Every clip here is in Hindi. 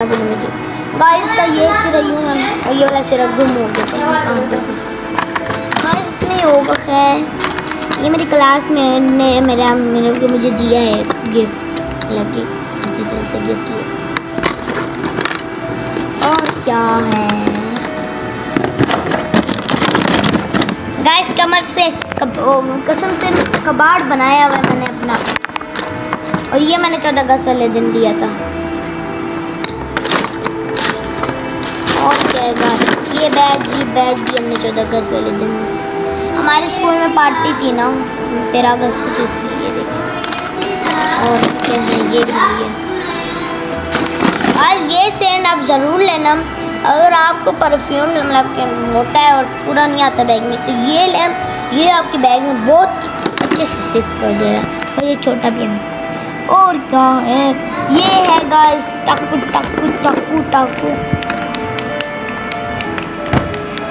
गाइस का ये सिरा यूं है और ये वाला सिरा गुम हो गया। गाइस नहीं होगा खैर। ये मेरी क्लास में ने मेरे को मुझे दिया है गिफ्ट, लकी अपनी तरफ से गिफ्ट ये। और क्या है गाइस, कमर से कसम से कबाड़ बनाया हुआ है मैंने अपना, और ये मैंने 14 अगस्त वाले दिन दिया था। और क्या है, ये बैग भी हमने 14 अगस्त वाले दिन, हमारे स्कूल में पार्टी थी ना 13 अगस्त को, तो इसलिए देखिए। और क्या है, ये भी है आज। ये सेंट आप ज़रूर लेना अगर आपको परफ्यूम मतलब कि मोटा है और पूरा नहीं आता बैग में, तो ये लें, ये आपके बैग में बहुत अच्छे से शिफ्ट हो जाएगा। और ये छोटा भी है। और क्या है, ये है गाइस टाकू टाकू टाकू टाकू।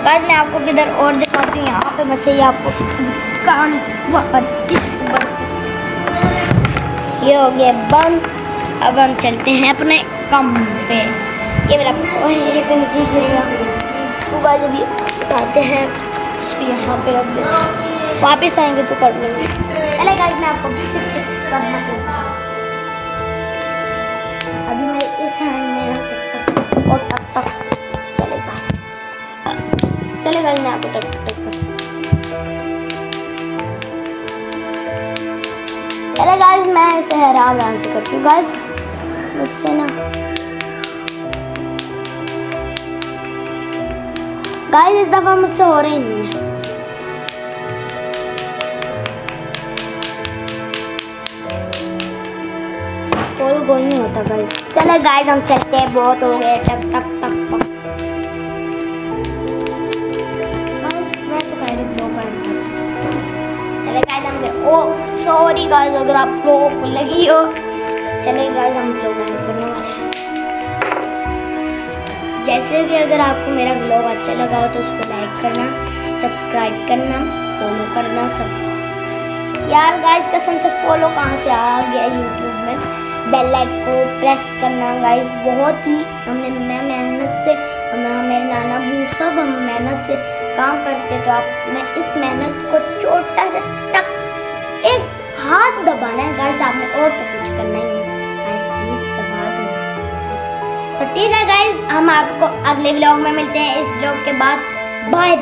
गाइस मैं आपको किधर और दिखाती हूँ, यहाँ पे बस ये आपको कहानी ये हो गया बंद। अब हम चलते हैं अपने काम पे। ये मेरा ये तो नीचे गिरेगा, तो गाइस अभी उठाते हैं इसको यहाँ पे रख देते हैं, वापस आएंगे तो कर लेंगे। चले गाइस मैं आपको करना चाहता हूँ अभी मेरे इस हैंड में और तक तक चलेगा मैं आपको तक तक अरे गाइस मैं इसे आराम से करती हूँ गाइस, मुझसे ना गाइस इस दफा मुझसे हो रही नहीं है। कोई नहीं होता गाइस। चलो गाइस हम चलते हैं, बहुत हो गए टक टक टक टक। सॉरी गाइस अगर आप लोगों को लगी हो। चले गाइस हम लोग करने वाले हैं। जैसे कि अगर आपको मेरा ब्लॉग अच्छा लगा हो तो उसको लाइक करना, सब्सक्राइब करना, फॉलो करना सब। यार गाइस कसम से फॉलो कहाँ से आ गया यूट्यूब में, बेल आइकन को प्रेस करना गाइस। बहुत ही हमने मैं मेहनत से मेरे नाना बू सब हम मेहनत से काम करते, तो आप मैं इस मेहनत को छोटा सा टक एक हाथ दबाना है गाइस, आपने और तो कुछ करना ही नहीं गाइस, प्लीज दबा दो। तो ठीक है गाइस, हम आपको अगले व्लॉग में मिलते हैं। इस व्लॉग के बाद बाय।